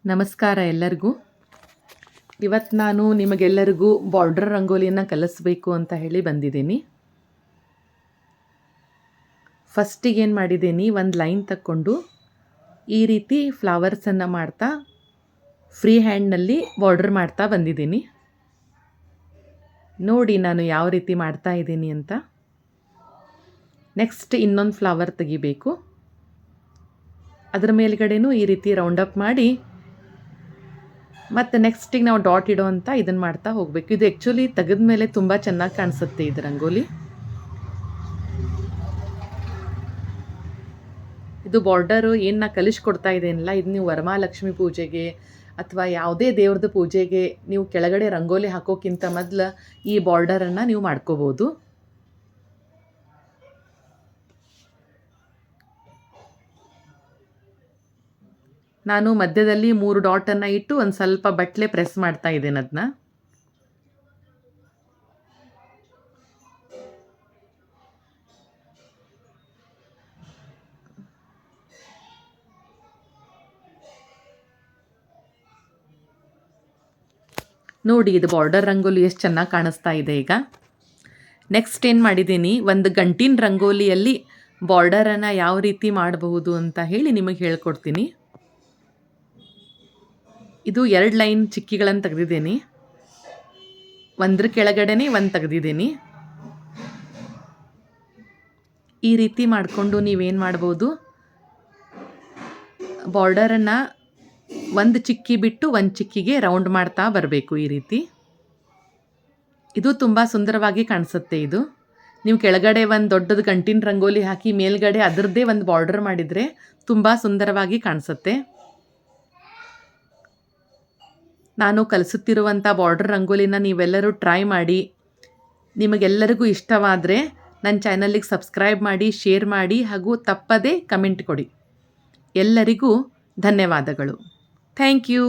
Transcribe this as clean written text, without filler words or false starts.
ನಮಸ್ಕಾರ ಎಲ್ಲರಿಗೂ. ಇವತ್ತು ನಾನು ನಿಮಗೆಲ್ಲರಿಗೂ ಬಾರ್ಡರ್ ರಂಗೋಲಿಯನ್ನು ಕಲಿಸ್ಬೇಕು ಅಂತ ಹೇಳಿ ಬಂದಿದ್ದೀನಿ. ಫಸ್ಟಿಗೆ ಏನು ಮಾಡಿದ್ದೀನಿ, ಒಂದು ಲೈನ್ ತಕ್ಕೊಂಡು ಈ ರೀತಿ ಫ್ಲವರ್ಸನ್ನು ಮಾಡ್ತಾ ಫ್ರೀ ಹ್ಯಾಂಡ್ನಲ್ಲಿ ಬಾರ್ಡರ್ ಮಾಡ್ತಾ ಬಂದಿದ್ದೀನಿ. ನೋಡಿ ನಾನು ಯಾವ ರೀತಿ ಮಾಡ್ತಾ ಇದ್ದೀನಿ ಅಂತ. ನೆಕ್ಸ್ಟ್ ಇನ್ನೊಂದು ಫ್ಲವರ್ ತೆಗಿಬೇಕು. ಅದರ ಮೇಲ್ಗಡೆನೂ ಈ ರೀತಿ ರೌಂಡ್ ಅಪ್ ಮಾಡಿ ಮತ್ತು ನೆಕ್ಸ್ಟಿಗೆ ನಾವು ಡಾಟ್ ಇಡೋ ಅಂತ ಇದನ್ನು ಮಾಡ್ತಾ ಹೋಗಬೇಕು. ಇದು ಆ್ಯಕ್ಚುಲಿ ತೆಗೆದ ಮೇಲೆ ತುಂಬ ಚೆನ್ನಾಗಿ ಕಾಣಿಸುತ್ತೆ ಇದು ರಂಗೋಲಿ. ಇದು ಬಾರ್ಡರು ಏನು ನಾ ಕಲಿಸ್ಕೊಡ್ತಾ ಇದ್ದೇನಲ್ಲ, ಇದು ನೀವು ವರಮಹಾಲಕ್ಷ್ಮಿ ಪೂಜೆಗೆ ಅಥವಾ ಯಾವುದೇ ದೇವ್ರದ್ದು ಪೂಜೆಗೆ ನೀವು ಕೆಳಗಡೆ ರಂಗೋಲಿ ಹಾಕೋಕ್ಕಿಂತ ಮೊದಲು ಈ ಬಾರ್ಡರನ್ನು ನೀವು ಮಾಡ್ಕೋಬೋದು. ನಾನು ಮಧ್ಯದಲ್ಲಿ 3 ಡಾಟನ್ನು ಇಟ್ಟು ಒಂದು ಸ್ವಲ್ಪ ಬಟ್ಲೆ ಪ್ರೆಸ್ ಮಾಡ್ತಾ ಇದ್ದೇನೆ ಅದನ್ನ. ನೋಡಿ ಇದು ಬಾರ್ಡರ್ ರಂಗೋಲಿ ಎಷ್ಟು ಚೆನ್ನಾಗಿ ಕಾಣಿಸ್ತಾ ಇದೆ ಈಗ. ನೆಕ್ಸ್ಟ್ ಏನು ಮಾಡಿದ್ದೀನಿ, ಒಂದು ಗಂಟಿನ ರಂಗೋಲಿಯಲ್ಲಿ ಬಾರ್ಡರನ್ನು ಯಾವ ರೀತಿ ಮಾಡಬಹುದು ಅಂತ ಹೇಳಿ ನಿಮಗೆ ಹೇಳ್ಕೊಡ್ತೀನಿ. ಇದು 2 ಲೈನ್ ಚಿಕ್ಕಿಗಳನ್ನು ತೆಗೆದಿದ್ದೀನಿ. ಒಂದ್ರ ಕೆಳಗಡೆನೇ ಒಂದು ತೆಗೆದಿದ್ದೀನಿ. ಈ ರೀತಿ ಮಾಡಿಕೊಂಡು ನೀವೇನು ಮಾಡ್ಬೋದು, ಬಾರ್ಡರನ್ನು ಒಂದು ಚಿಕ್ಕಿ ಬಿಟ್ಟು ಒಂದು ಚಿಕ್ಕಿಗೆ ರೌಂಡ್ ಮಾಡ್ತಾ ಬರಬೇಕು ಈ ರೀತಿ. ಇದು ತುಂಬ ಸುಂದರವಾಗಿ ಕಾಣಿಸುತ್ತೆ. ಇದು ನೀವು ಕೆಳಗಡೆ ಒಂದು ದೊಡ್ಡದು ಗಂಟಿನ ರಂಗೋಲಿ ಹಾಕಿ ಮೇಲ್ಗಡೆ ಅದರದ್ದೇ ಒಂದು ಬಾರ್ಡರ್ ಮಾಡಿದರೆ ತುಂಬ ಸುಂದರವಾಗಿ ಕಾಣಿಸುತ್ತೆ. ನಾನು ಕಲಿಸುತ್ತಿರುವಂಥ ಬಾರ್ಡರ್ ರಂಗೋಲಿನ ನೀವೆಲ್ಲರೂ ಟ್ರೈ ಮಾಡಿ. ನಿಮಗೆಲ್ಲರಿಗೂ ಇಷ್ಟವಾದರೆ ನನ್ನ ಚಾನಲಿಗೆ ಸಬ್ಸ್ಕ್ರೈಬ್ ಮಾಡಿ, ಶೇರ್ ಮಾಡಿ ಹಾಗೂ ತಪ್ಪದೇ ಕಮೆಂಟ್ ಕೊಡಿ. ಎಲ್ಲರಿಗೂ ಧನ್ಯವಾದಗಳು. Thank you.